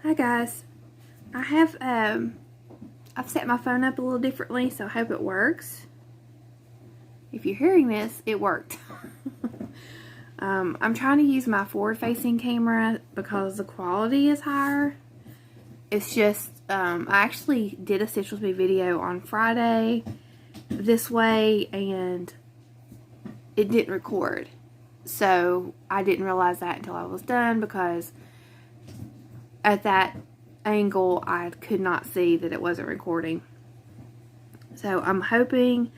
Hi guys, I've set my phone up a little differently, so I hope it works. If you're hearing this, it worked. I'm trying to use my forward-facing camera because the quality is higher. It's just, I actually did a Stitch With Me video on Friday this way, and it didn't record. So I didn't realize that until I was done, because at that angle I could not see that it wasn't recording. So I'm hoping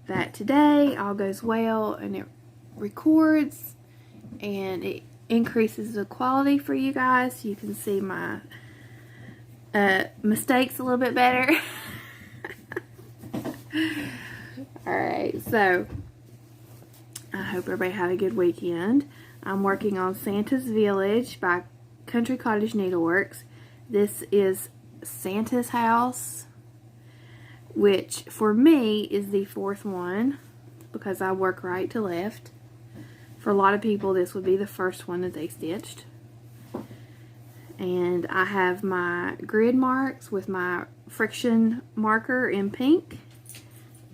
that today all goes well and it records and it increases the quality for you guys. You can see my mistakes a little bit better. Alright, so I hope everybody had a good weekend. I'm working on Santa's Village by Cottage Needleworks. This is Santa's house, which for me is the fourth one because I work right to left. For a lot of people, this would be the first one that they stitched. And I have my grid marks with my friction marker in pink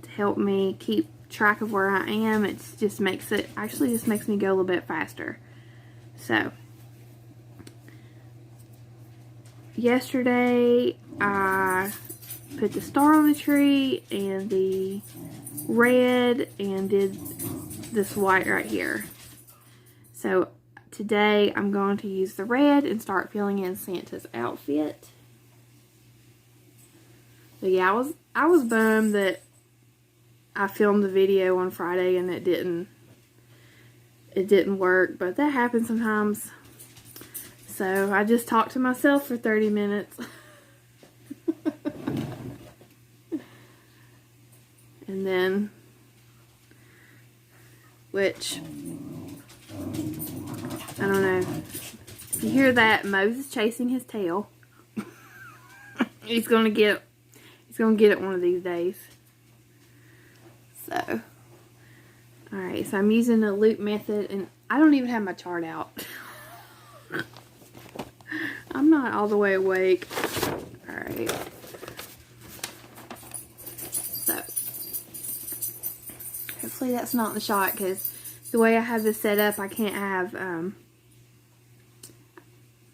to help me keep track of where I am. It just makes it, actually just makes me go a little bit faster. So yesterday I put the star on the tree and the red and did this white right here. So today I'm going to use the red and start filling in Santa's outfit. But yeah, I was bummed that I filmed the video on Friday and it didn't work, but that happens sometimes. So I just talked to myself for 30 minutes. And then, which, I don't know. If you hear that, Moses chasing his tail. He's gonna get it one of these days. So, alright, so I'm using the loop method, and I don't even have my chart out. I'm not all the way awake. Alright. So, hopefully that's not in the shot, because the way I have this set up, I can't have, I'm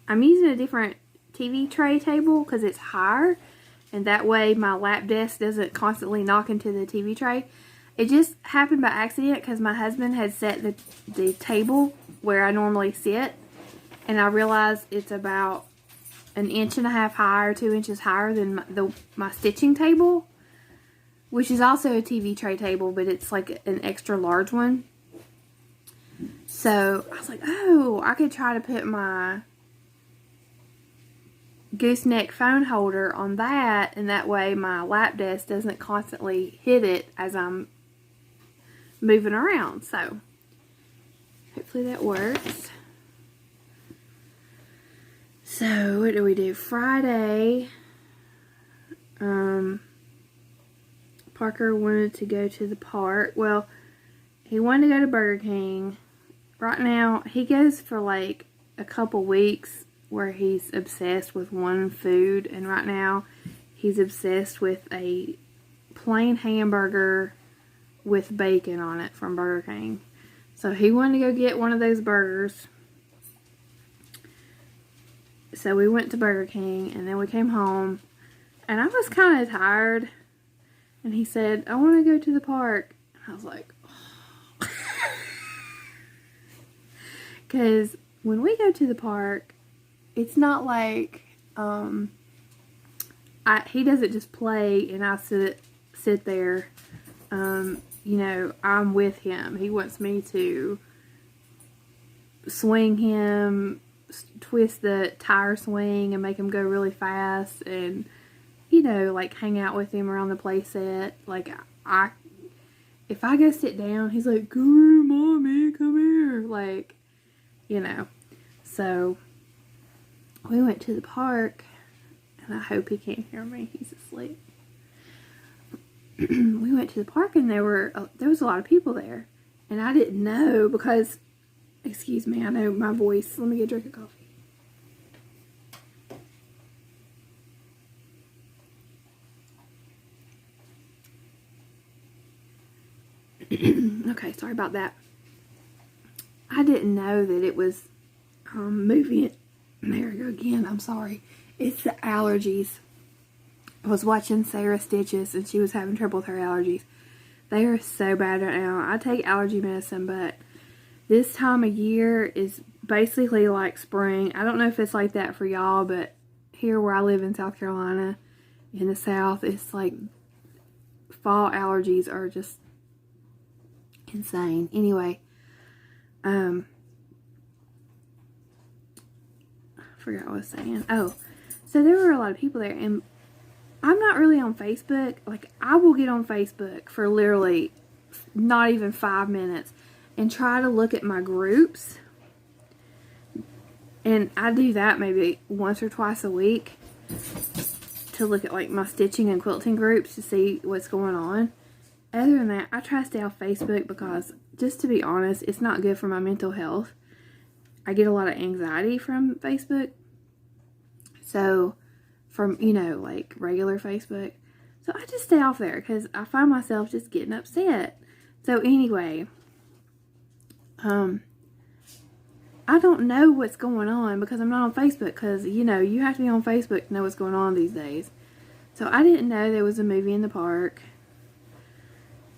using a different TV tray table because it's higher, and that way my lap desk doesn't constantly knock into the TV tray. It just happened by accident because my husband had set the table where I normally sit, and I realized it's about 1.5 inches higher, 2 inches higher than my stitching table, which is also a TV tray table, but it's like an extra large one. So I was like, oh, I could try to put my gooseneck phone holder on that, and that way my lap desk doesn't constantly hit it as I'm moving around. So hopefully that works. So what do we do? Friday, Parker wanted to go to the park. Well, he wanted to go to Burger King. Right now, he goes for like a couple weeks where he's obsessed with one food, and right now he's obsessed with a plain hamburger with bacon on it from Burger King. So he wanted to go get one of those burgers. So we went to Burger King, and then we came home, and I was kind of tired, and he said, I want to go to the park. And I was like, oh. Because when we go to the park, it's not like, he doesn't just play and I sit there. You know, I'm with him. He wants me to swing him, twist the tire swing and make him go really fast, and, you know, like hang out with him around the play set. Like, if I go sit down, he's like, come here, mommy, come here. Like, you know. So we went to the park, and I hope he can't hear me. He's asleep. We went to the park, and there was a lot of people there, and I didn't know because, excuse me, I know my voice. Let me get a drink of coffee. Okay, sorry about that. I didn't know that it was moving. There we go again. I'm sorry. It's the allergies. I was watching Sarah Stitches and she was having trouble with her allergies. They are so bad right now. I take allergy medicine, but this time of year is basically like spring. I don't know if it's like that for y'all, but here where I live in South Carolina, in the South, it's like fall allergies are just insane. Anyway, I forgot what I was saying. Oh, so there were a lot of people there, and I'm not really on Facebook. Like, I will get on Facebook for literally not even 5 minutes and try to look at my groups. And I do that maybe once or twice a week to look at like my stitching and quilting groups to see what's going on. Other than that, I try to stay off Facebook because, just to be honest, it's not good for my mental health. I get a lot of anxiety from Facebook. So, from, you know, like regular Facebook. So I just stay off there because I find myself just getting upset. So anyway, I don't know what's going on because I'm not on Facebook, because, you know, you have to be on Facebook to know what's going on these days. So I didn't know there was a movie in the park.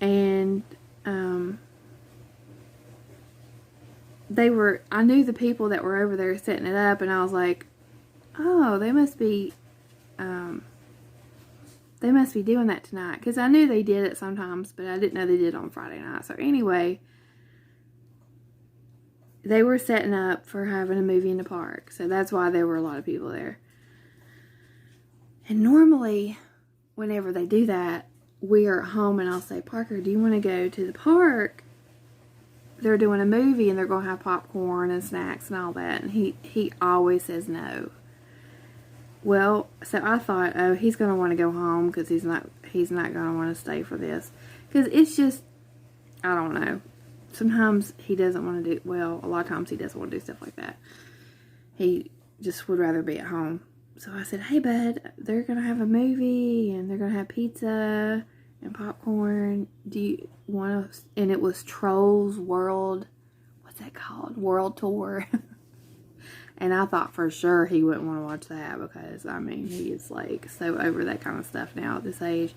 And I knew the people that were over there setting it up, and I was like, oh, they must be doing that tonight, because I knew they did it sometimes, but I didn't know they did it on Friday night. So anyway, they were setting up for having a movie in the park, so that's why there were a lot of people there. And normally, whenever they do that, we are at home and I'll say, Parker, do you want to go to the park? They're doing a movie and they're going to have popcorn and snacks and all that. And he always says no. Well, so I thought, oh, he's going to want to go home because he's not going to want to stay for this. Because it's just, I don't know. Sometimes he doesn't want to do, well, a lot of times he doesn't want to do stuff like that. He just would rather be at home. So I said, hey, bud, they're going to have a movie and they're going to have pizza and popcorn. Do you want to? And it was Trolls World. What's that called? World Tour. And I thought for sure he wouldn't want to watch that because, I mean, he is like so over that kind of stuff now at this age.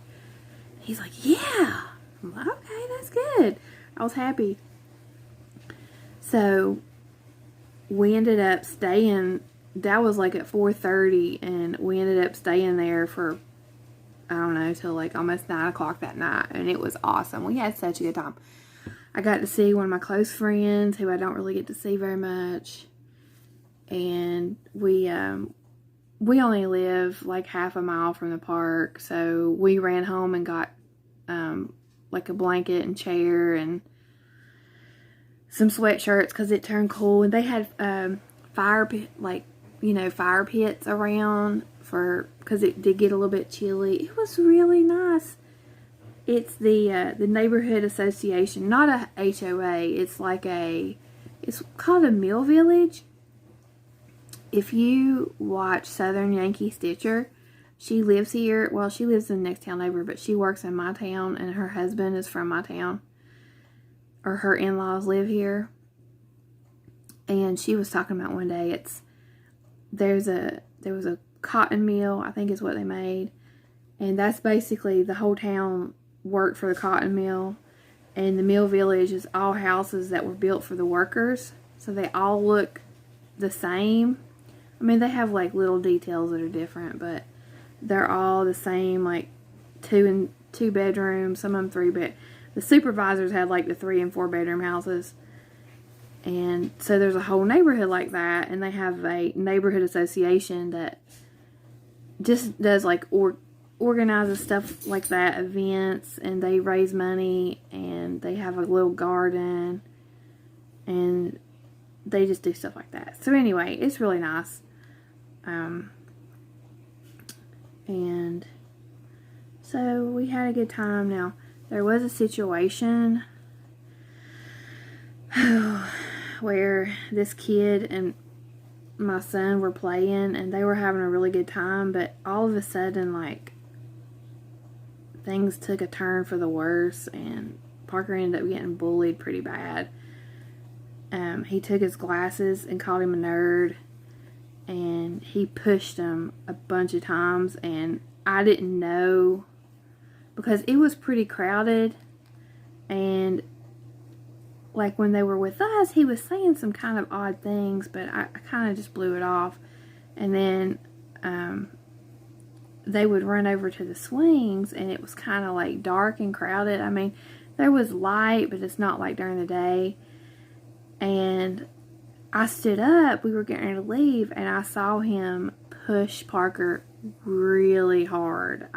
He's like, yeah. I'm like, okay, that's good. I was happy. So we ended up staying. That was like at 4:30, and we ended up staying there for, I don't know, till like almost 9 o'clock that night, and it was awesome. We had such a good time. I got to see one of my close friends who I don't really get to see very much, and we only live like half a mile from the park, so we ran home and got like a blanket and chair and some sweatshirts because it turned cool, and they had fire pits around because it did get a little bit chilly. It was really nice. It's the neighborhood association, not a HOA. It's like it's called a Mill Village. If you watch Southern Yankee Stitcher, she lives here. Well, she lives in the next town over, but she works in my town, and her husband is from my town, or her in-laws live here. And she was talking about one day, there was a cotton mill, I think is what they made, and that's basically the whole town worked for the cotton mill. And the Mill Village is all houses that were built for the workers, so they all look the same. I mean, they have like little details that are different, but they're all the same, like 2 bedrooms, some of them 3 bed. The supervisors had like the 3 and 4 bedroom houses. And so there's a whole neighborhood like that, and they have a neighborhood association that just does like organizes stuff like that, events, and they raise money, and they have a little garden, and they just do stuff like that. So anyway, it's really nice. And so we had a good time. Now, there was a situation where this kid and my son were playing, and they were having a really good time, but all of a sudden, like, things took a turn for the worse, and Parker ended up getting bullied pretty bad. He took his glasses and called him a nerd, and he pushed him a bunch of times, and I didn't know because it was pretty crowded, and like when they were with us, he was saying some kind of odd things, but I kind of just blew it off. And then they would run over to the swings, and it was kind of like dark and crowded. I mean, there was light, but it's not like during the day. And I stood up, we were getting ready to leave, and I saw him push Parker really hard.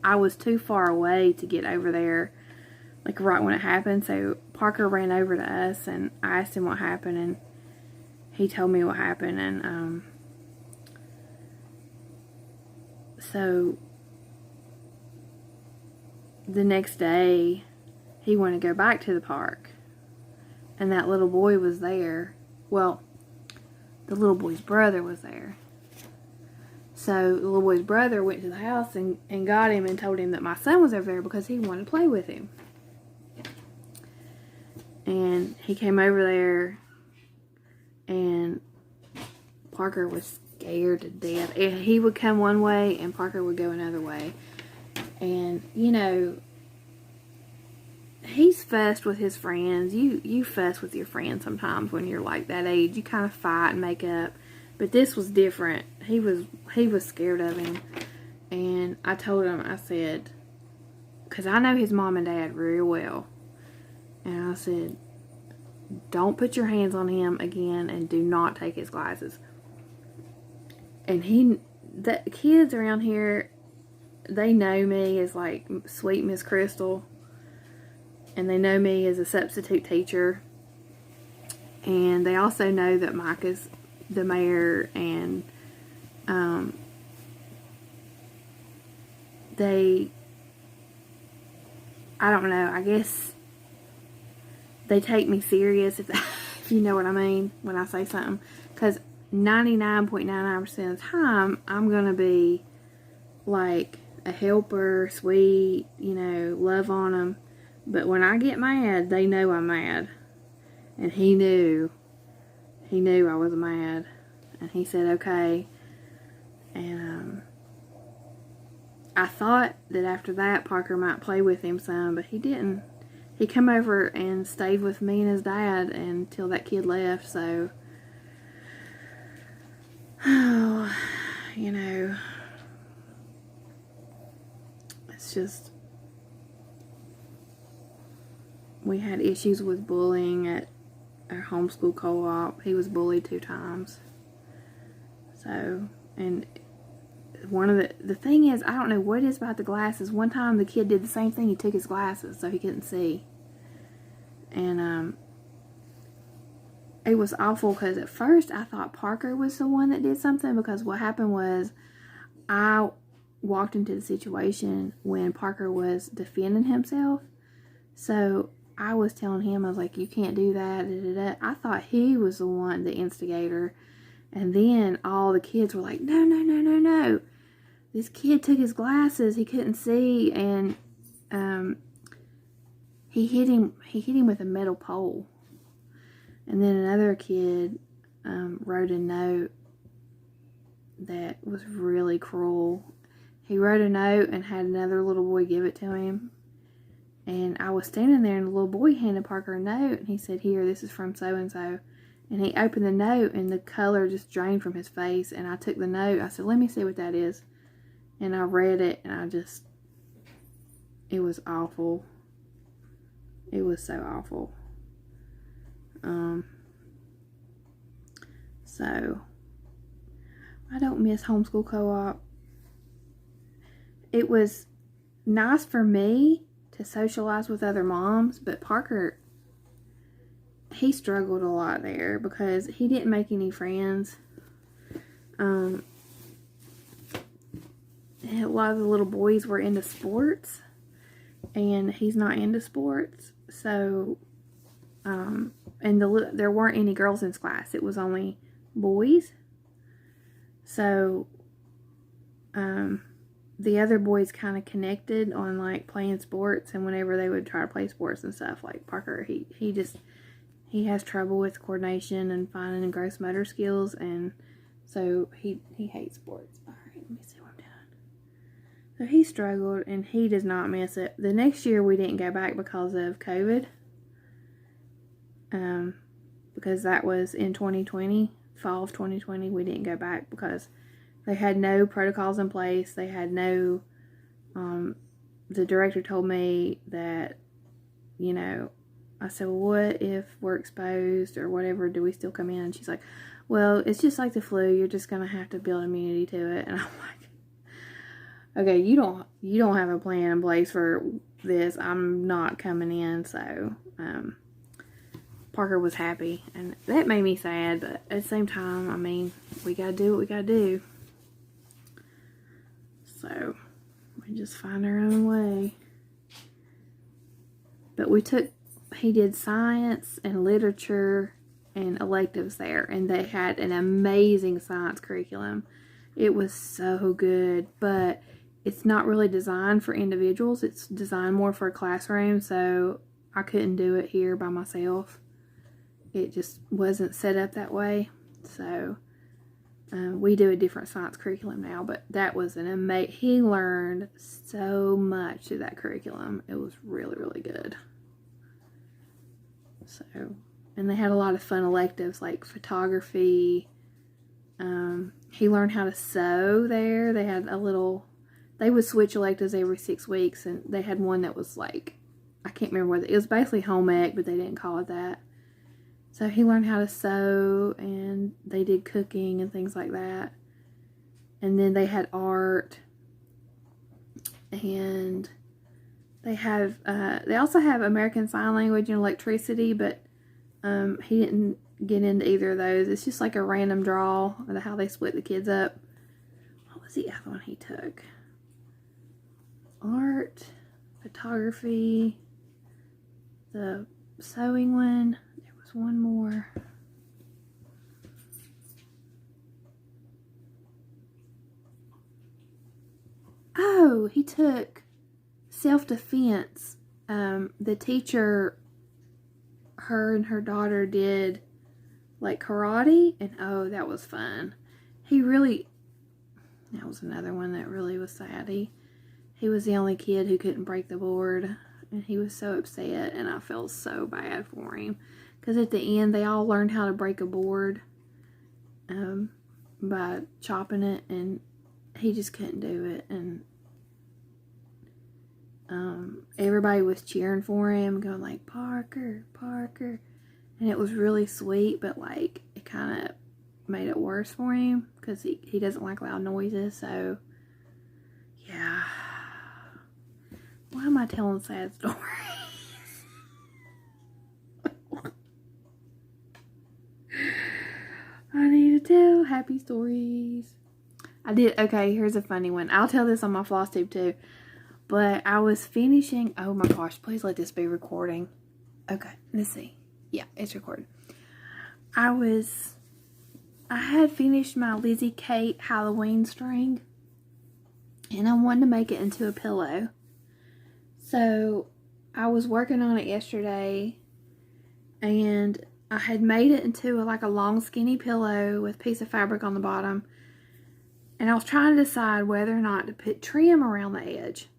I was too far away to get over there, like right when it happened. So Parker ran over to us, and I asked him what happened, and he told me what happened. And so the next day, he wanted to go back to the park, and that little boy was there. Well, the little boy's brother was there. So the little boy's brother went to the house and got him and told him that my son was over there because he wanted to play with him. And he came over there, and Parker was scared to death. He would come one way and Parker would go another way. And, you know, he's fussed with his friends. You fuss with your friends sometimes when you're like that age. You kind of fight and make up. But this was different. He was scared of him. And I told him, I said, because I know his mom and dad real well. And I said, don't put your hands on him again, and do not take his glasses. And the kids around here, they know me as like Sweet Miss Crystal. And they know me as a substitute teacher. And they also know that Mike is the mayor, and I don't know, I guess they take me serious, if you know what I mean when I say something, because 99.99% of the time I'm gonna be like a helper, sweet, you know, love on them. But when I get mad, they know I'm mad. And he knew I was mad. And he said, okay. And I thought that after that, Parker might play with him some, but he didn't. He come over and stayed with me and his dad until that kid left. So, oh, you know, it's just, we had issues with bullying at our homeschool co-op. He was bullied 2 times. So, and one of the thing is, I don't know what it is about the glasses. One time the kid did the same thing. He took his glasses so he couldn't see. And it was awful because at first I thought Parker was the one that did something, because what happened was I walked into the situation when Parker was defending himself. So I was telling him, I was like, you can't do that. Da, da, da. I thought he was the one, the instigator. And then all the kids were like, no, no, no, no, no. This kid took his glasses. He couldn't see. And he hit him with a metal pole. And then another kid wrote a note that was really cruel. He wrote a note and had another little boy give it to him. And I was standing there, and the little boy handed Parker a note, and he said, here, this is from so-and-so. And he opened the note, and the color just drained from his face. And I took the note. I said, let me see what that is. And I read it, and it was awful. It was so awful. So, I don't miss homeschool co-op. It was nice for me to socialize with other moms, but Parker, he struggled a lot there because he didn't make any friends. A lot of the little boys were into sports, and he's not into sports. So, and there weren't any girls in his class. It was only boys. So, the other boys kind of connected on like playing sports, and whenever they would try to play sports and stuff, like Parker, he has trouble with coordination and finding and gross motor skills, and so he hates sports. All right, let me see what I'm doing. So he struggled, and he does not miss it. The next year we didn't go back because of COVID, because that was in 2020, fall of 2020. We didn't go back because they had no protocols in place. They had no, the director told me that, you know, I said, well, what if we're exposed or whatever? Do we still come in? And she's like, well, it's just like the flu. You're just going to have to build immunity to it. And I'm like, okay, you don't have a plan in place for this. I'm not coming in. So, Parker was happy, and that made me sad, but at the same time, I mean, we got to do what we got to do. So, we just find our own way. But he did science and literature and electives there, and they had an amazing science curriculum. It was so good, but it's not really designed for individuals. It's designed more for a classroom, so I couldn't do it here by myself. It just wasn't set up that way. So we do a different science curriculum now, but that was an amazing, he learned so much through that curriculum. It was really, really good. So, and they had a lot of fun electives like photography. He learned how to sew there. They had they would switch electives every 6 weeks, and they had one that was like, I can't remember what it was, basically home ec, but they didn't call it that. So he learned how to sew, and they did cooking and things like that. And then they had art, and they also have American Sign Language and electricity, but he didn't get into either of those. It's just like a random draw of how they split the kids up. What was the other one he took? Art, photography, the sewing one. There was one more. Oh, he took self-defense. The teacher, her and her daughter did like karate, and oh, that was fun. That was another one that really was sad. He was the only kid who couldn't break the board, and he was so upset, and I felt so bad for him, because at the end they all learned how to break a board by chopping it, and he just couldn't do it. And everybody was cheering for him, going like, Parker, Parker. And it was really sweet, but like it kind of made it worse for him because he doesn't like loud noises. So yeah, why am I telling sad stories? I need to tell happy stories. Okay, here's a funny one. I'll tell this on my floss tube too. But I was finishing, oh my gosh, please let this be recording. Okay, let's see. Yeah, it's recorded. I had finished my Lizzie Kate Halloween string, and I wanted to make it into a pillow. So I was working on it yesterday, and I had made it into like a long skinny pillow with a piece of fabric on the bottom, and I was trying to decide whether or not to put trim around the edge.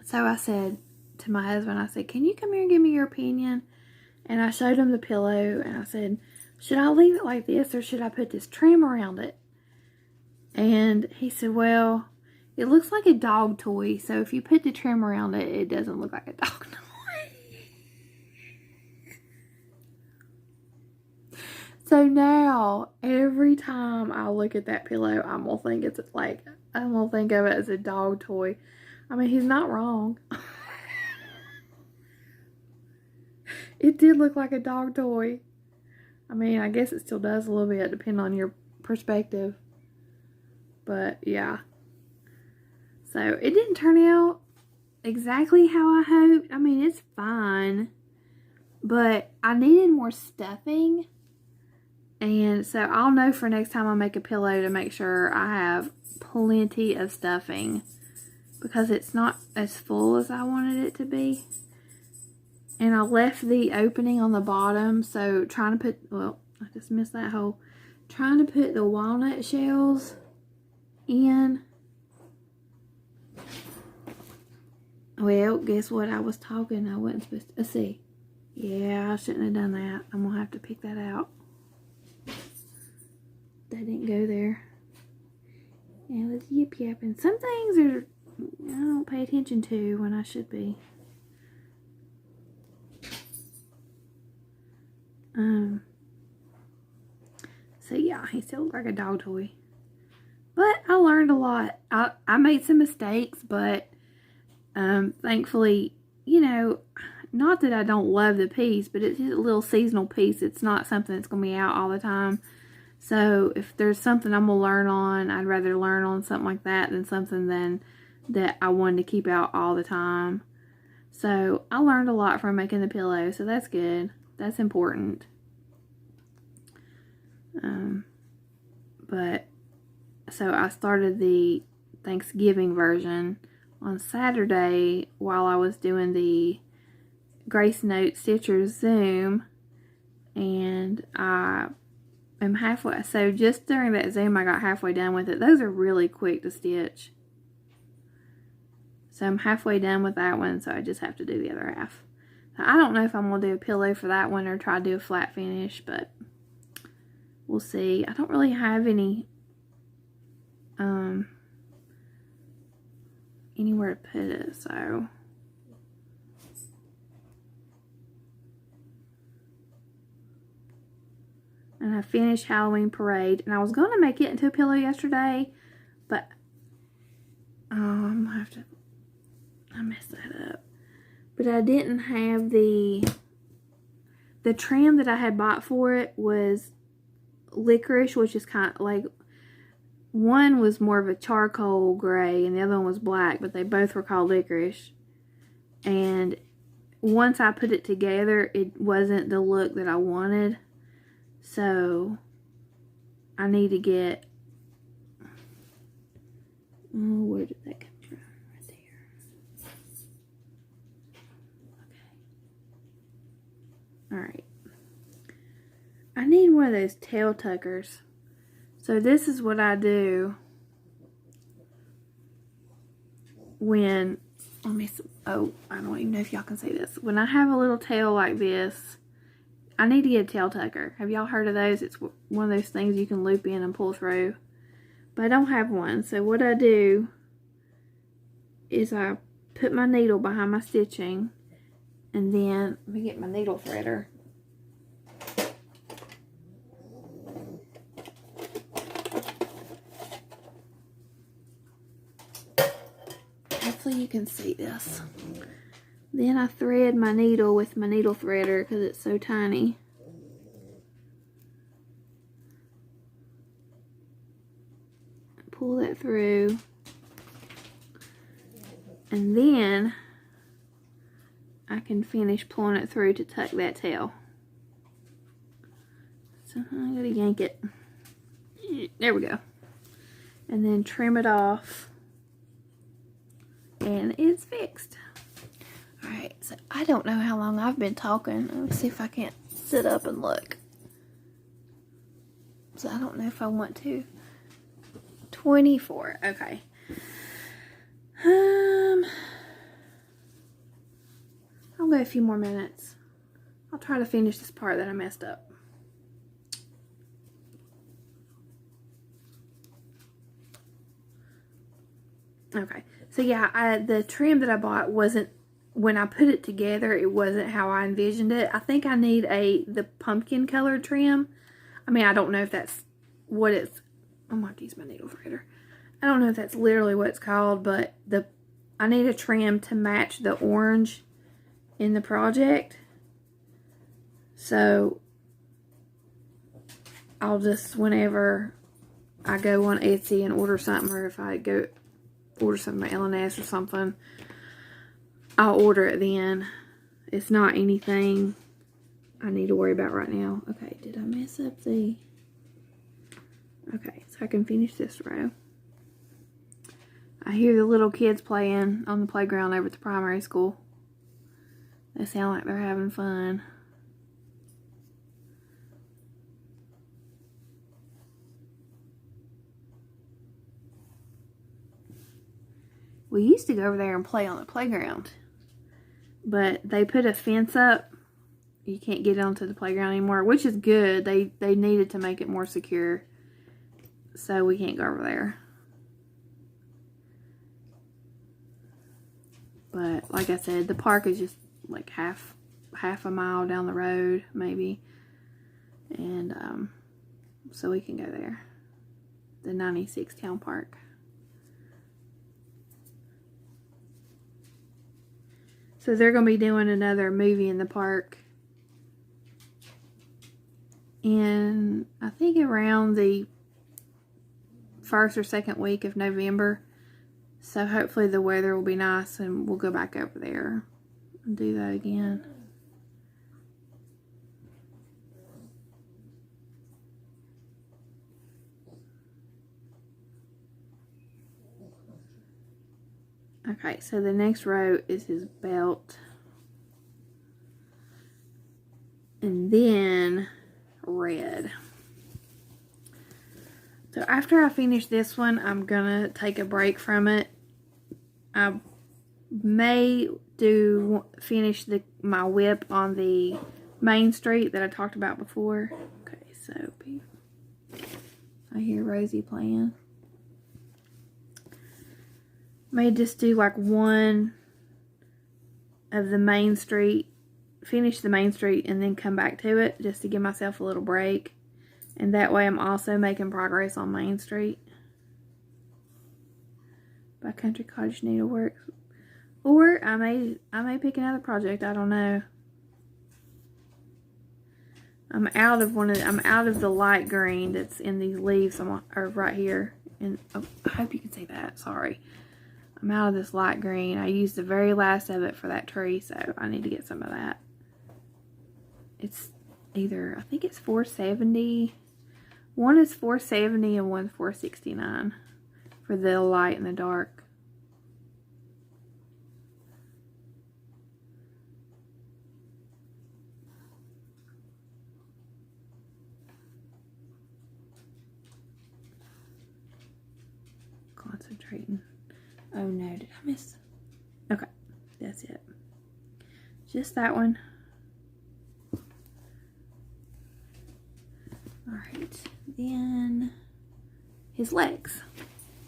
So I said to my husband, I said, can you come here and give me your opinion? And I showed him the pillow, and I said, should I leave it like this, or should I put this trim around it? And he said, well, it looks like a dog toy, so if you put the trim around it, it doesn't look like a dog toy. So now, every time I look at that pillow, I'm gonna think of it as a dog toy. I mean, he's not wrong. It did look like a dog toy. I mean, I guess it still does a little bit, depending on your perspective. But, yeah. So, it didn't turn out exactly how I hoped. I mean, it's fine. But I needed more stuffing. And so I'll know for next time I make a pillow to make sure I have plenty of stuffing, because it's not as full as I wanted it to be. And I left the opening on the bottom, so trying to put, well, I just missed that hole. Trying to put the walnut shells in. Well, guess what? I was talking. I wasn't supposed to. Let's see. Yeah, I shouldn't have done that. I'm going to have to pick that out. That didn't go there. Yeah, let's yip yapping. Some things are, I don't pay attention to when I should be. So yeah, he still looks like a dog toy. But I learned a lot. I made some mistakes, but thankfully, you know, not that I don't love the piece, but it's just a little seasonal piece. It's not something that's going to be out all the time. So if there's something I'm going to learn on, I'd rather learn on something like that than something that I wanted to keep out all the time. So I learned a lot from making the pillow, so that's good. That's important. But so I started the Thanksgiving version on Saturday while I was doing the Grace Note Stitchers Zoom, and I am halfway. So just during that Zoom, I got halfway done with it. Those are really quick to stitch. So I'm halfway done with that one, so I just have to do the other half. So I don't know if I'm going to do a pillow for that one or try to do a flat finish, but we'll see. I don't really have anywhere to put it, so and I finished Halloween Parade, and I was going to make it into a pillow yesterday, but I'm gonna have to, I messed that up. But I didn't have the trim that I had bought for it was licorice, which is kind of like, one was more of a charcoal gray and the other one was black, but they both were called licorice. And once I put it together, it wasn't the look that I wanted. So I need to get, oh, where did that come from? Right there. Okay. Alright. I need one of those tail tuckers. So this is what I do when, oh, I don't even know if y'all can see this. When I have a little tail like this, I need to get a tail tucker. Have y'all heard of those? It's one of those things you can loop in and pull through. But I don't have one. So what I do is I put my needle behind my stitching, and then let me get my needle threader. Hopefully you can see this. Then I thread my needle with my needle threader because it's so tiny. Pull that through. And then I can finish pulling it through to tuck that tail. So I gotta yank it. There we go. And then trim it off. And it's fixed. Alright, so I don't know how long I've been talking. Let's see if I can't sit up and look. So I don't know if I want to. 24, okay. I'll go a few more minutes. I'll try to finish this part that I messed up. Okay, so yeah, the trim that I bought wasn't, when I put it together, it wasn't how I envisioned it. I think I need the pumpkin colored trim. I mean, I don't know if that's what it's, I'm going to use my needle threader. I don't know if that's literally what it's called, but I need a trim to match the orange in the project. So I'll just, whenever I go on Etsy and order something, or if I go order something at L&S or something, I'll order it then. It's not anything I need to worry about right now. Okay, did I mess up the... Okay, so I can finish this row. I hear the little kids playing on the playground over at the primary school. They sound like they're having fun. We used to go over there and play on the playground, but they put a fence up. You can't get onto the playground anymore, which is good. They needed to make it more secure, so we can't go over there. But like I said, the park is just like half a mile down the road, maybe, and so we can go there. The 96 Town Park. So they're going to be doing another movie in the park in, I think, around the first or second week of November. So hopefully the weather will be nice and we'll go back over there and do that again. Okay, so the next row is his belt. And then red. So after I finish this one, I'm gonna take a break from it. I may finish my whip on the main street that I talked about before. Okay, so I hear Rosie playing. May just do like one of the main street, finish the main street, and then come back to it just to give myself a little break. And that way I'm also making progress on Main Street by Country Cottage Needleworks. Or I may pick another project, I don't know. I'm out of the light green that's in these leaves or right here. And oh, I hope you can see that, sorry. I'm out of this light green. I used the very last of it for that tree, so I need to get some of that. It's either, I think it's $4.70. One is $4.70 and one's $4.69 for the light and the dark. Concentrating. Oh no, did I miss? Okay, that's it. Just that one. Alright, then his legs.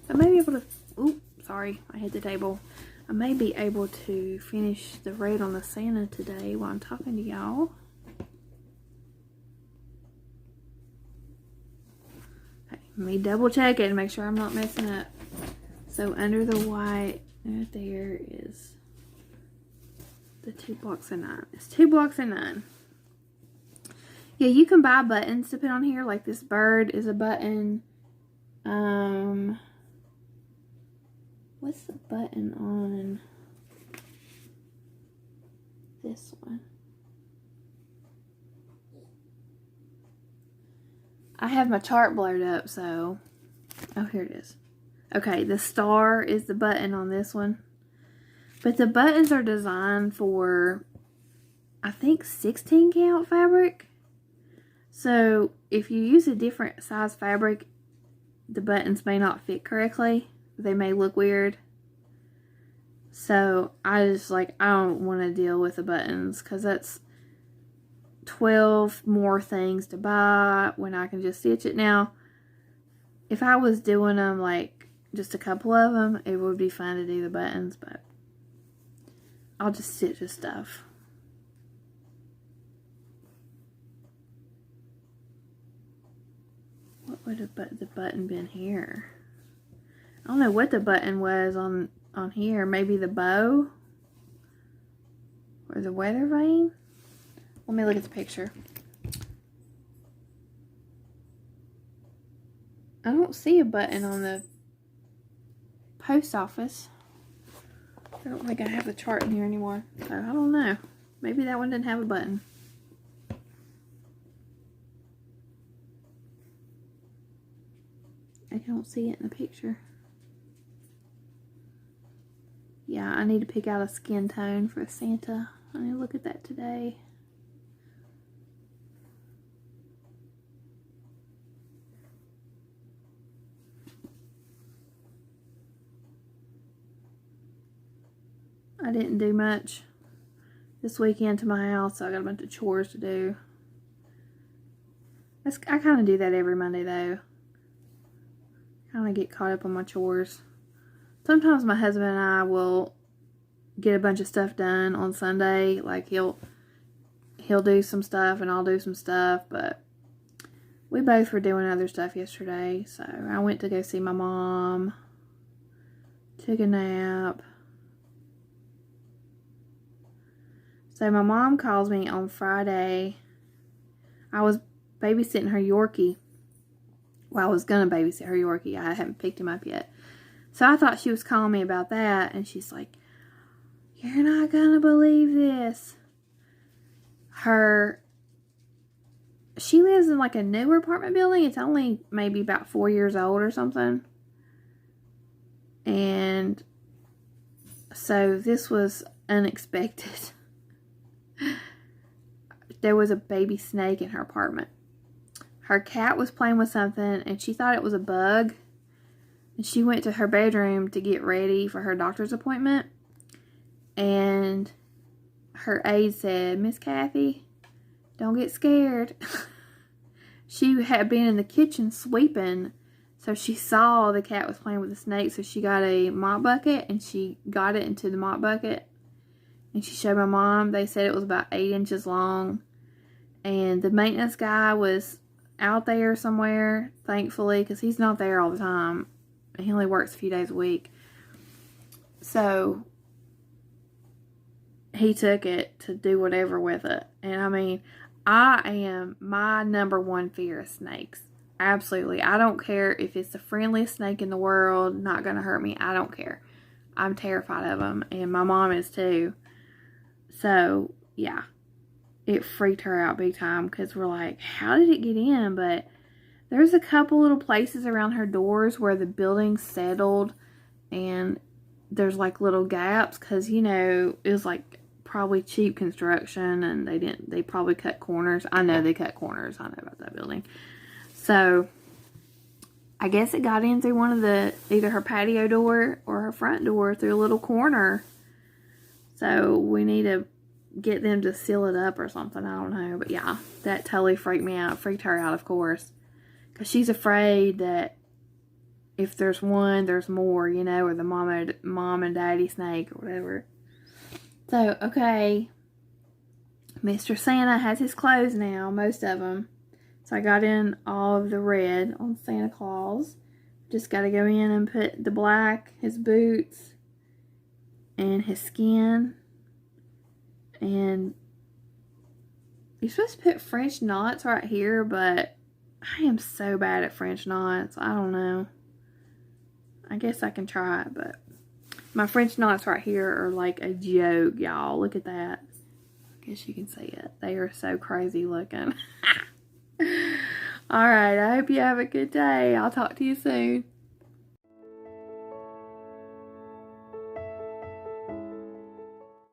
I may be able to, ooh, sorry, I hit the table. I may be able to finish the red on the Santa today while I'm talking to y'all. Okay, let me double check it and make sure I'm not messing up. So under the white, right there is the 2 blocks of 9. It's 2 blocks of 9. Yeah, you can buy buttons to put on here. Like this bird is a button. What's the button on this one? I have my chart blurred up, so... Oh, here it is. Okay, the star is the button on this one. But the buttons are designed for, I think, 16 count fabric. So if you use a different size fabric, the buttons may not fit correctly. They may look weird. So I don't want to deal with the buttons because that's 12 more things to buy when I can just stitch it. Now, if I was doing them like just a couple of them, it would be fun to do the buttons, but I'll just stitch the stuff. What would the button been here? I don't know what the button was on here. Maybe the bow? Or the weather vane? Let me look at the picture. I don't see a button on the post office. I don't think I have the chart in here anymore. So I don't know. Maybe that one didn't have a button. I don't see it in the picture. Yeah, I need to pick out a skin tone for Santa. I need to look at that today. I didn't do much this weekend to my house, so I got a bunch of chores to do. I kind of do that every Monday, though. Kind of get caught up on my chores. Sometimes my husband and I will get a bunch of stuff done on Sunday. Like, he'll do some stuff and I'll do some stuff, but we both were doing other stuff yesterday. So I went to go see my mom, took a nap. So my mom calls me on Friday. I was babysitting her Yorkie. Well, I was going to babysit her Yorkie. I haven't picked him up yet. So I thought she was calling me about that. And she's like, "You're not going to believe this." She lives in like a newer apartment building. It's only maybe about 4 years old or something. And so this was unexpected. There was a baby snake in her apartment. Her cat was playing with something and she thought it was a bug. And she went to her bedroom to get ready for her doctor's appointment. And her aide said, "Miss Kathy, don't get scared." She had been in the kitchen sweeping, so she saw the cat was playing with the snake, so she got a mop bucket and she got it into the mop bucket. And she showed my mom. They said it was about 8 inches long. And the maintenance guy was out there somewhere, thankfully, because he's not there all the time. He only works a few days a week. So he took it to do whatever with it. And I mean, my number one fear is snakes. Absolutely. I don't care if it's the friendliest snake in the world, not going to hurt me. I don't care. I'm terrified of them. And my mom is too. So, yeah. It freaked her out big time because we're like, how did it get in? But there's a couple little places around her doors where the building settled. And there's like little gaps because, you know, it was like probably cheap construction and they probably cut corners. I know they cut corners. I know about that building. So I guess it got in through one of either her patio door or her front door through a little corner. So we need to get them to seal it up or something. I don't know. But yeah, that totally freaked me out. Freaked her out, of course. Because she's afraid that if there's one, there's more, you know, or the mom and daddy snake or whatever. So, okay. Mr. Santa has his clothes now, most of them. So I got in all of the red on Santa Claus. Just got to go in and put the black, his boots, and his skin. And you're supposed to put French knots right here, but I am so bad at French knots. I don't know. I guess I can try it, but my French knots right here are like a joke, y'all. Look at that. I guess you can see it. They are so crazy looking. Alright, I hope you have a good day. I'll talk to you soon.